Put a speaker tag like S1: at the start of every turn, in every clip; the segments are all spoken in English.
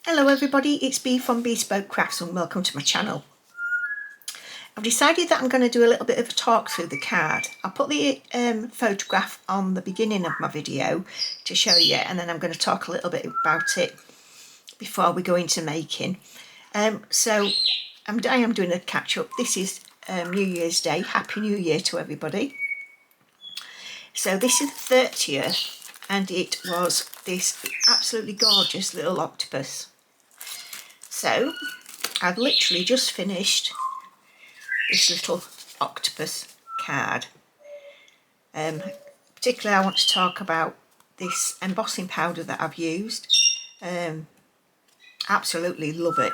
S1: Hello everybody, it's Bee from Bespoke Crafts and welcome to my channel. I've decided that I'm going to do a little bit of a talk through the card. I'll put the photograph on the beginning of my video to show you, and then I'm going to talk a little bit about it before we go into making. I am doing a catch up. This is New Year's Day. Happy New Year to everybody. So this is the 30th and it was this absolutely gorgeous little octopus. So I've literally just finished this little octopus card. Particularly I want to talk about this embossing powder that I've used. Absolutely love it.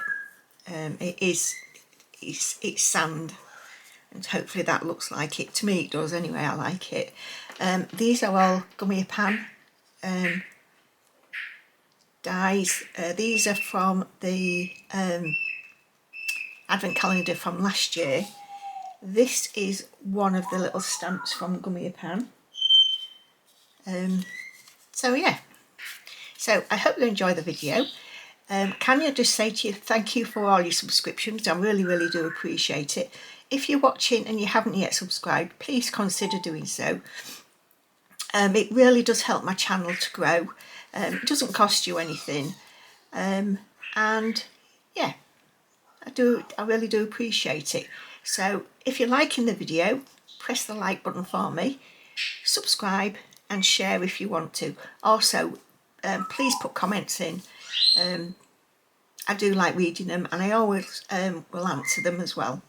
S1: It's sand, and hopefully that looks like it. To me it does anyway, I like it. These are all gummy pan dies. These are from the advent calendar from last year. This is one of the little stamps from Gummy Pan. So yeah, so I hope you enjoy the video. Can I just say to you, thank you for all your subscriptions. I really do appreciate it. If you're watching and you haven't yet subscribed, please consider doing so. It really does help my channel to grow. It doesn't cost you anything, and yeah, I really do appreciate it. So if you're liking the video, press the like button for me, subscribe and share if you want to. Also, please put comments in. I do like reading them, and I always will answer them as well.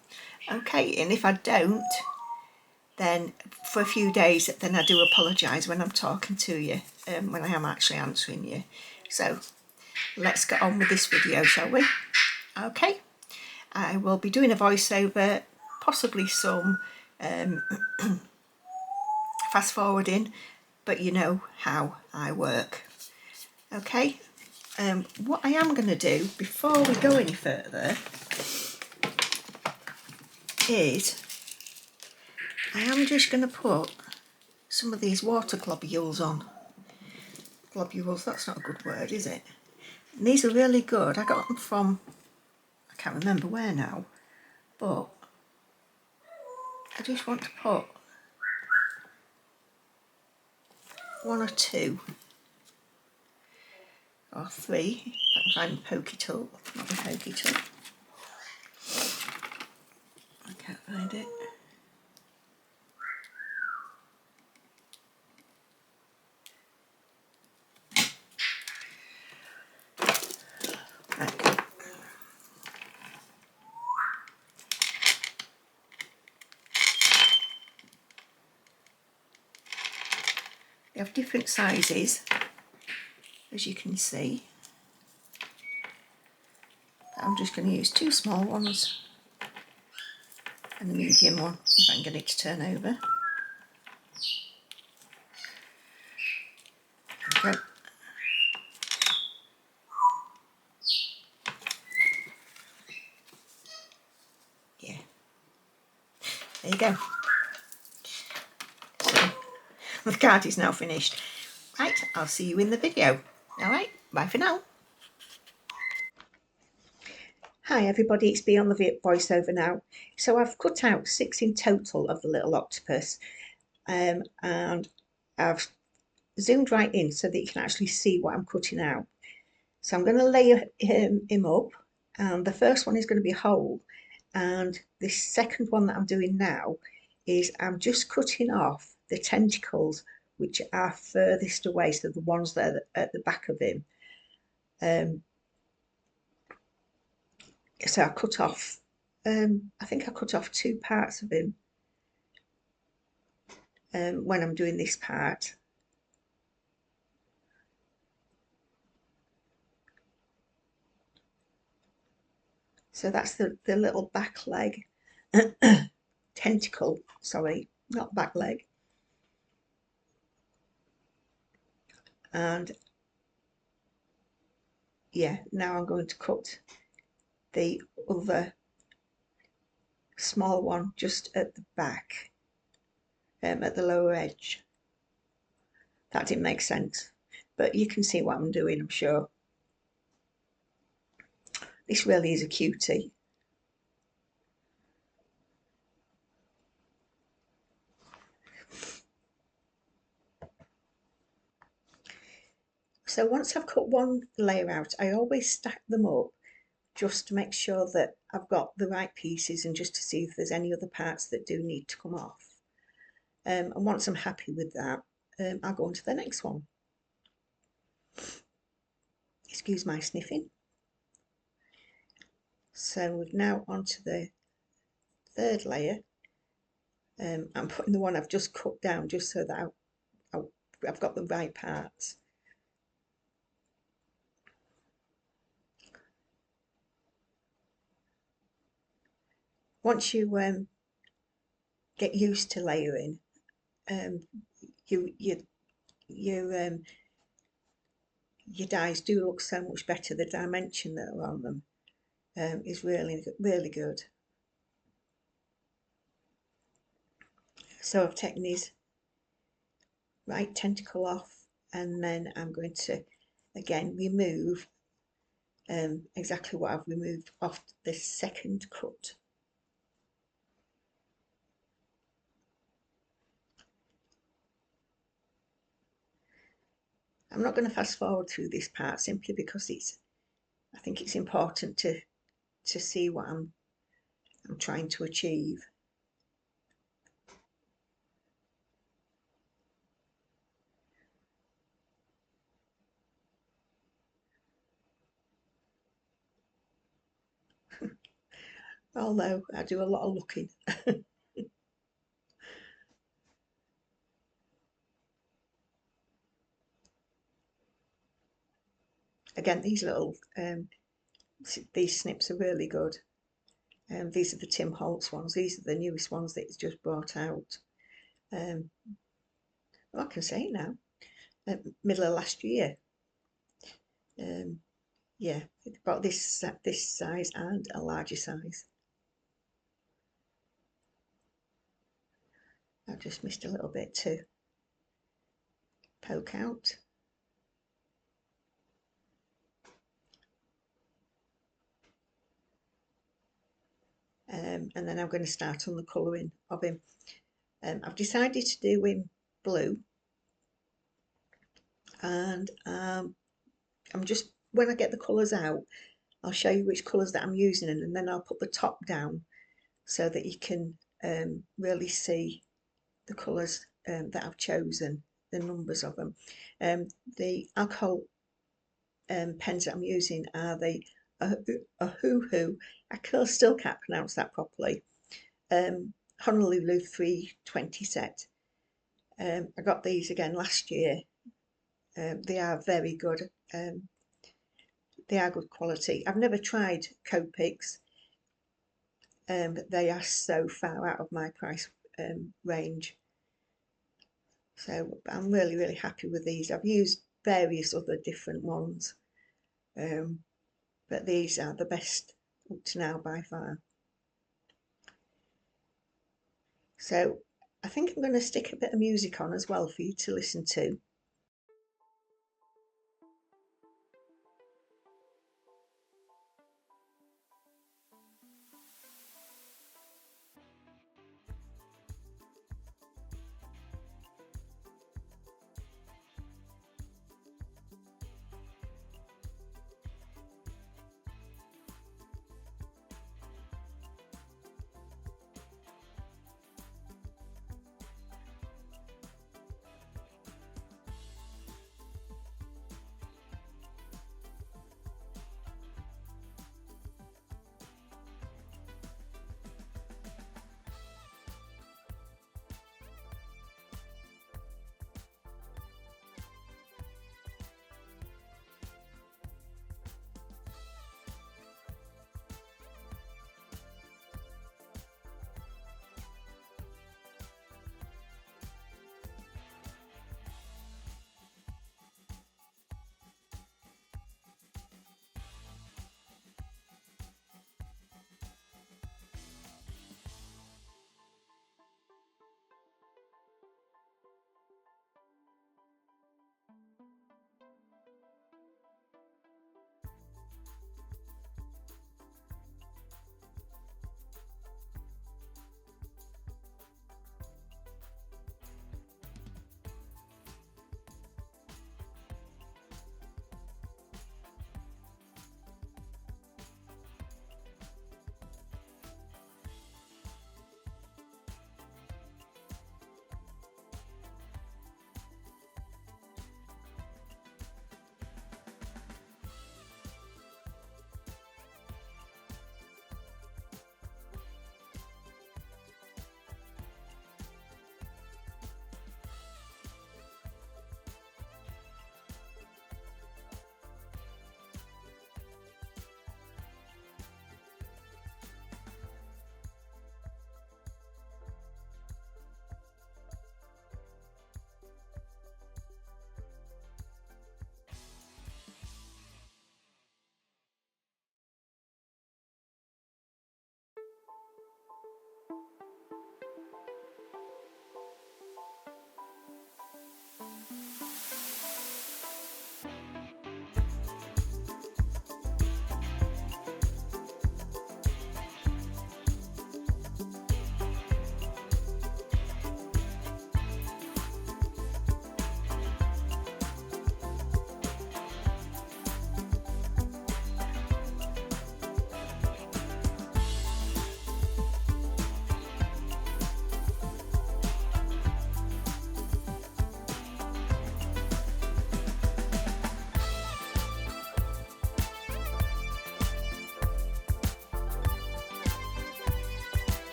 S1: Okay, and if I don't, then for a few days, then I do apologise when I'm talking to you, when I am actually answering you. So let's get on with this video, shall we? Okay, I will be doing a voiceover, possibly some fast forwarding, but you know how I work. Okay, what I am going to do before we go any further is I am just going to put some of these water globules on. Globules, that's not a good word, is it? And these are really good. I got them from, I can't remember where now, but I just want to put one or two or three, if I can find the pokey tool, not the pokey tool. I can't find it. Right. They have different sizes, as you can see. I'm just going to use two small ones and the medium one, if I can get it to turn over. There we go. Yeah, there you go. So the card is now finished. Right, I'll see you in the video. Alright, bye for now. Hi everybody, it's Bee on the voiceover now. So I've cut out 6 in total of the little octopus, and I've zoomed right in so that you can actually see what I'm cutting out. So I'm going to lay him up, and the first one is going to be a hole, and the second one that I'm doing now is I'm just cutting off the tentacles which are furthest away, so the ones that are at the back of him. So I cut off, I think I cut off 2 parts of him when I'm doing this part. So that's the little back leg, tentacle, sorry, not back leg. And yeah, now I'm going to cut the other small one just at the back, at the lower edge. That didn't make sense, but you can see what I'm doing, I'm sure. This really is a cutie. So once I've cut one layer out, I always stack them up just to make sure that I've got the right pieces and just to see if there's any other parts that do need to come off. And once I'm happy with that, I'll go on to the next one. Excuse my sniffing. So we're now onto the third layer. I'm putting the one I've just cut down just so that I've got the right parts. Once you get used to layering, your dies do look so much better. The dimension that are on them is really good. So I've taken these right tentacle off, and then I'm going to again remove exactly what I've removed off this second cut. I'm not going to fast forward through this part simply because I think it's important to see what I'm trying to achieve. Although I do a lot of looking. Again, these little these snips are really good. These are the Tim Holtz ones. These are the newest ones that he's just brought out. Well, I can say it now. Middle of last year. Yeah, bought this size and a larger size. I've just missed a little bit to poke out. And then I'm going to start on the colouring of him. I've decided to do him blue, and I'm just, when I get the colours out, I'll show you which colours that I'm using, and then I'll put the top down so that you can really see the colours that I've chosen, the numbers of them. The alcohol pens that I'm using are the Ohuhu. I still can't pronounce that properly. Honolulu 320 set. I got these again last year. They are very good. They are good quality. I've never tried Copics, but they are so far out of my price range. So I'm really happy with these. I've used various other different ones, but these are the best up to now by far. So I think I'm going to stick a bit of music on as well for you to listen to.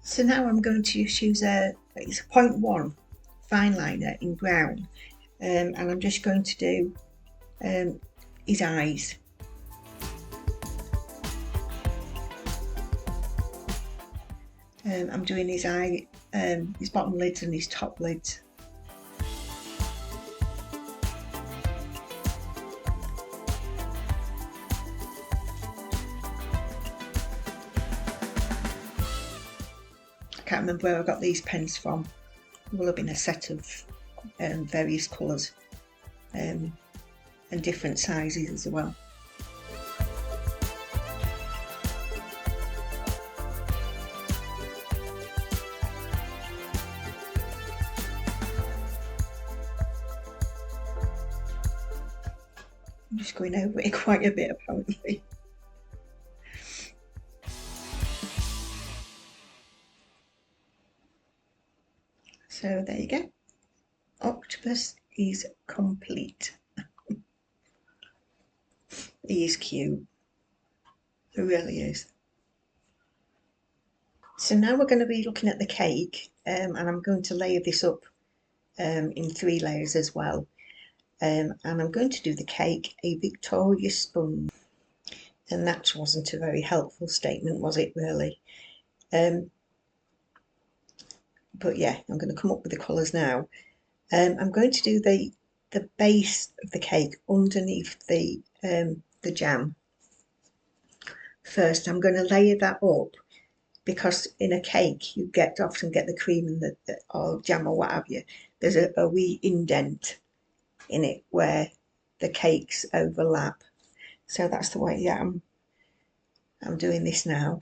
S1: So now I'm going to just use it's a 0.1 fine liner in brown, and I'm just going to do his eyes. I'm doing his eye, his bottom lids and his top lids. I can't remember where I got these pens from. It will have been a set of various colours and different sizes as well. I'm just going over it quite a bit apparently. So there you go. Octopus is complete. He is cute. He really is. So now we're going to be looking at the cake, and I'm going to layer this up in 3 layers as well. And I'm going to do the cake a Victoria sponge. And that wasn't a very helpful statement, was it really? But yeah, I'm going to come up with the colours now. I'm going to do the base of the cake underneath the jam. First, I'm going to layer that up, because in a cake you often get the cream and the or jam or what have you. There's a wee indent in it where the cakes overlap. So that's the way I'm doing this now.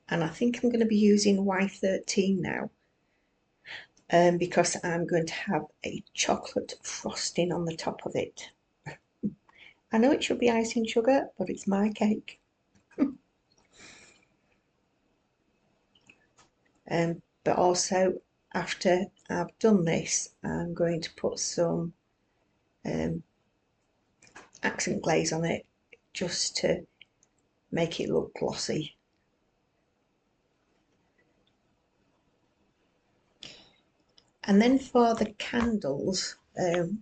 S1: And I think I'm going to be using Y13 now, because I'm going to have a chocolate frosting on the top of it. I know it should be icing sugar, but it's my cake. But also, after I've done this, I'm going to put some accent glaze on it, just to make it look glossy. And then for the candles,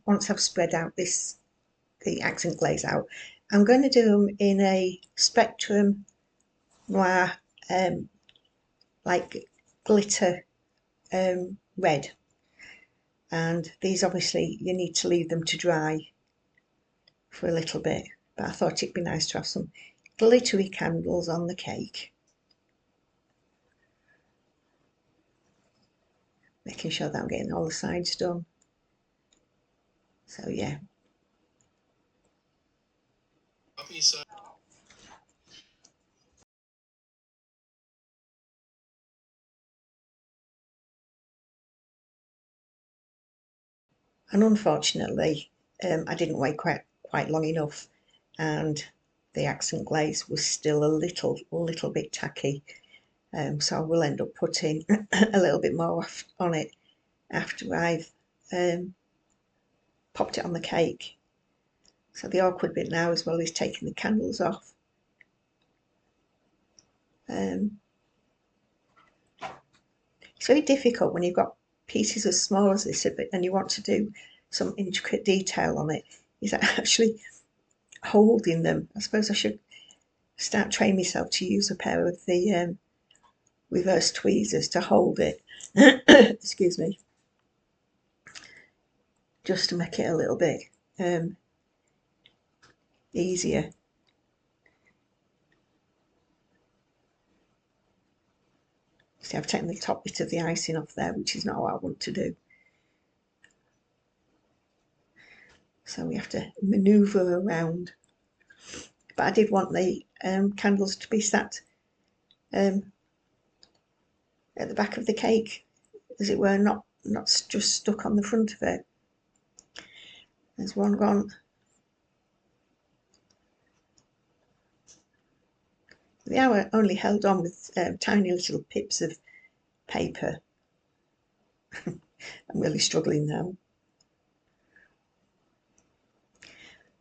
S1: once I've spread out the accent glaze out, I'm going to do them in a spectrum noir, like glitter red. And these, obviously you need to leave them to dry for a little bit, but I thought it'd be nice to have some glittery candles on the cake. Making sure that I'm getting all the sides done. So yeah. And unfortunately, I didn't wait quite long enough, and the accent glaze was still a little bit tacky. So I will end up putting a little bit more on it after I've popped it on the cake. So the awkward bit now as well is taking the candles off. It's very difficult when you've got pieces as small as this and you want to do some intricate detail on it, is actually holding them. I suppose I should start training myself to use a pair of the reverse tweezers to hold it. Excuse me. Just to make it a little bit easier. See, I've taken the top bit of the icing off there, which is not what I want to do. So we have to manoeuvre around. But I did want the candles to be sat at the back of the cake, as it were, not just stuck on the front of it. There's one gone. The hour only held on with tiny little pips of paper. I'm really struggling now,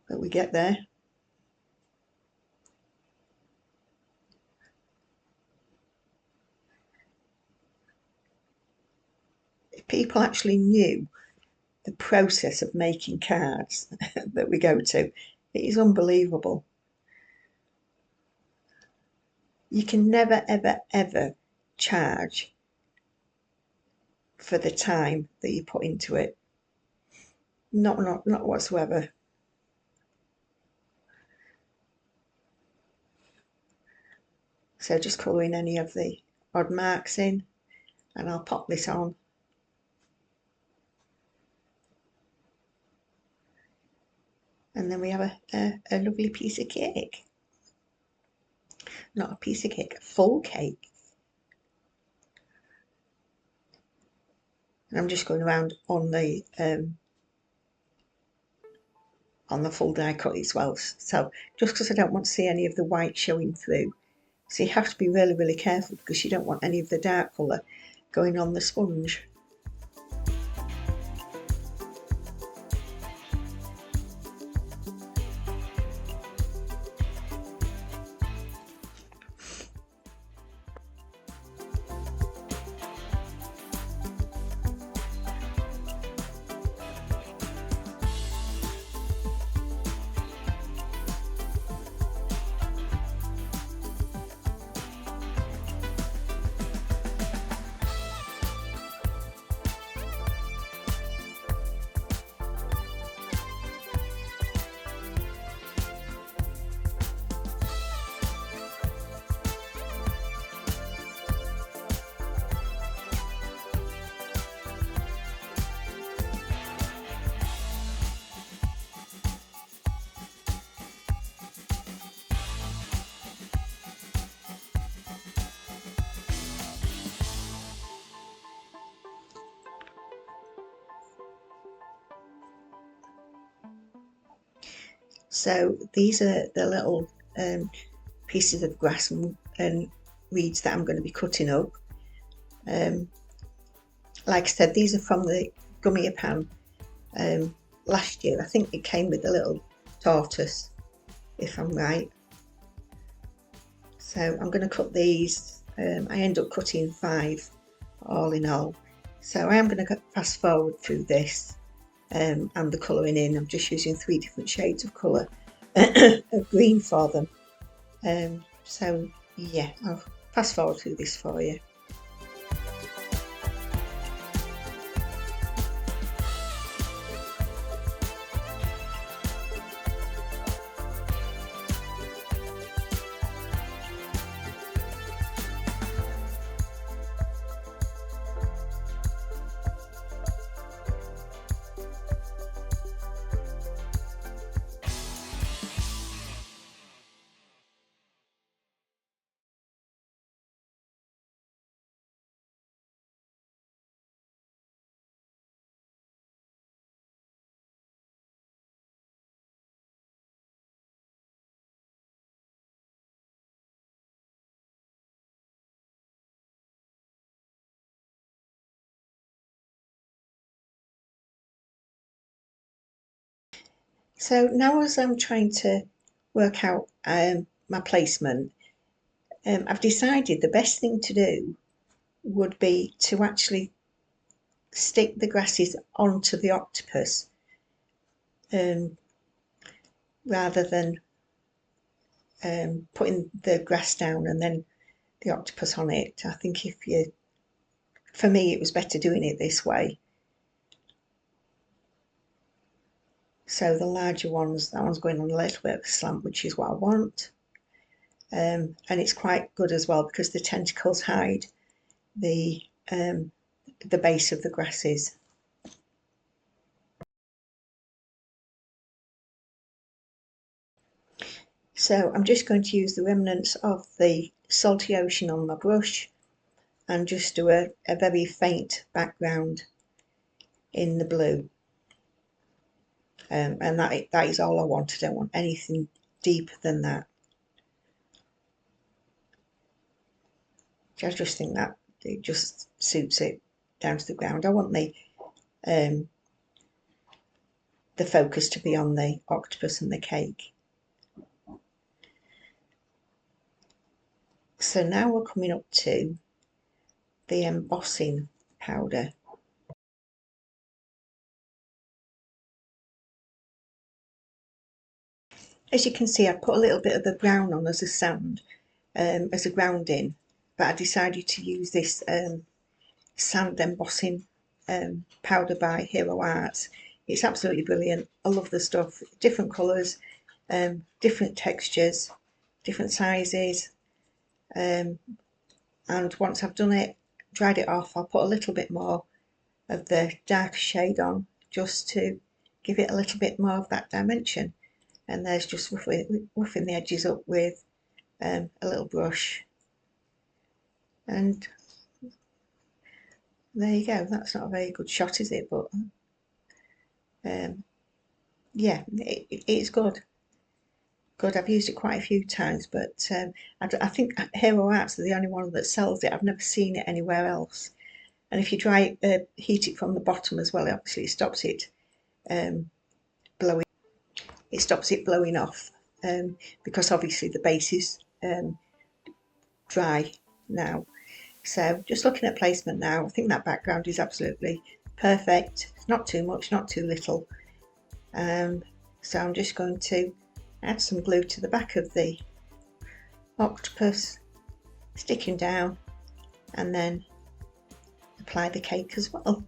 S1: but we get there. If people actually knew the process of making cards that we go to, it is unbelievable. You can never, ever, ever charge for the time that you put into it. Not whatsoever. So just colouring any of the odd marks in, and I'll pop this on. And then we have a lovely piece of cake. Not a piece of cake, a full cake. And I'm just going around on the full die cut as well. So just because I don't want to see any of the white showing through. So you have to be really, really careful because you don't want any of the dark colour going on the sponge. So these are the little pieces of grass and reeds that I'm going to be cutting up. Like I said, these are from the gummy pan last year. I think it came with a little tortoise, if I'm right. So I'm going to cut these. I end up cutting 5 all in all. So I am going to fast forward through this and the colouring in. I'm just using 3 different shades of colour of green for them. So yeah, I'll fast forward through this for you. So now as I'm trying to work out my placement, I've decided the best thing to do would be to actually stick the grasses onto the octopus rather than putting the grass down and then the octopus on it. I think for me it was better doing it this way. So the larger ones, that one's going on a little bit of a slant, which is what I want. And it's quite good as well because the tentacles hide the base of the grasses. So I'm just going to use the remnants of the salty ocean on my brush and just do a very faint background in the blue. And that is all I want. I don't want anything deeper than that. I just think that it just suits it down to the ground. I want the focus to be on the octopus and the cake. So now we're coming up to the embossing powder. As you can see, I put a little bit of the brown on as a sand, as a grounding, but I decided to use this sand embossing powder by Hero Arts. It's absolutely brilliant. I love the stuff. Different colours, different textures, different sizes. And once I've done it, dried it off, I'll put a little bit more of the dark shade on, just to give it a little bit more of that dimension. And there's just roughing the edges up with a little brush. And there you go. That's not a very good shot, is it? But yeah, it's good. Good. I've used it quite a few times, but I think Hero Arts are the only one that sells it. I've never seen it anywhere else. And if you heat it from the bottom as well, obviously it stops it blowing. It stops it blowing off, because obviously the base is dry now. So just looking at placement now, I think that background is absolutely perfect. Not too much, not too little. So I'm just going to add some glue to the back of the octopus, sticking down, and then apply the cake as well.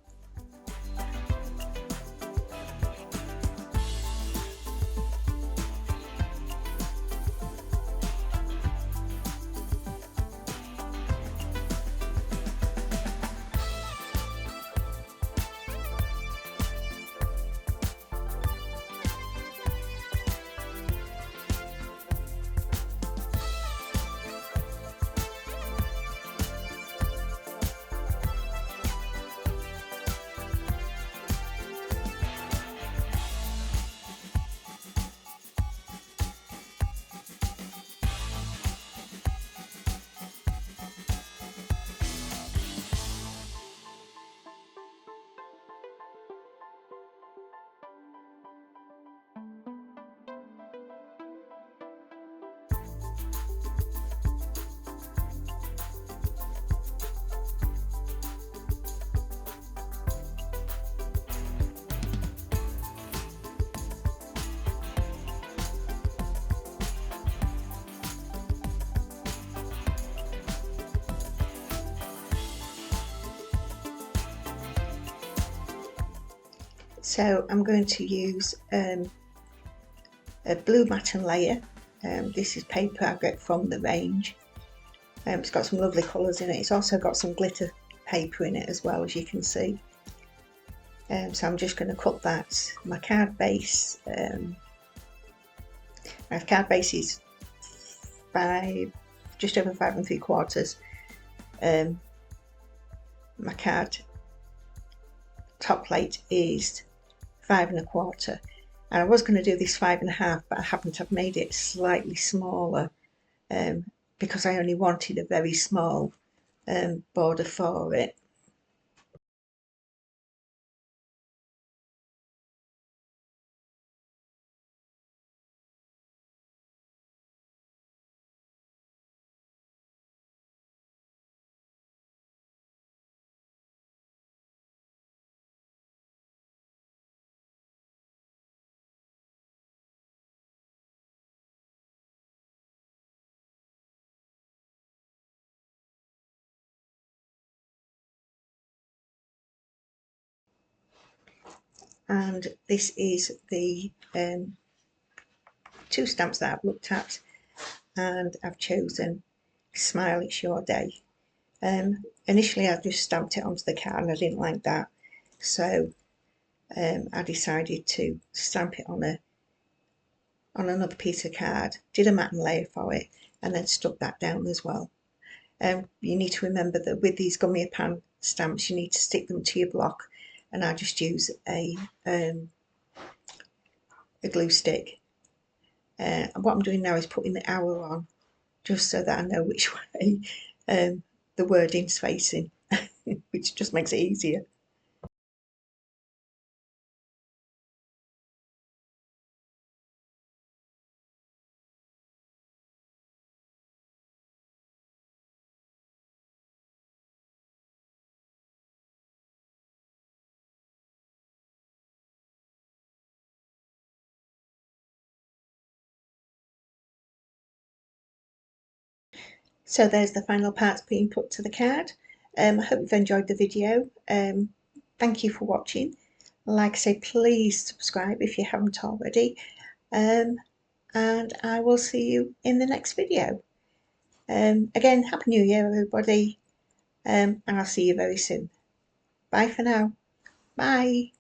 S1: So I'm going to use a blue matte layer. This is paper I get from the range. It's got some lovely colours in it. It's also got some glitter paper in it as well, as you can see. So I'm just going to cut that. My card base, my card base is just over 5 3/4. My card top plate is 5 1/4, and I was going to do this 5 1/2, but I happen to have made it slightly smaller because I only wanted a very small border for it. And this is the 2 stamps that I've looked at, and I've chosen Smile It's Your Day. Initially I just stamped it onto the card and I didn't like that, so I decided to stamp it on another piece of card, did a matte layer for it, and then stuck that down as well. You need to remember that with these gummy pan stamps you need to stick them to your block, and I just use a glue stick. And what I'm doing now is putting the hour on, just so that I know which way the wording spacing, which just makes it easier. So there's the final parts being put to the card. I hope you've enjoyed the video. Thank you for watching. Like I say, please subscribe if you haven't already. And I will see you in the next video. Again, Happy New Year, everybody. And I'll see you very soon. Bye for now. Bye.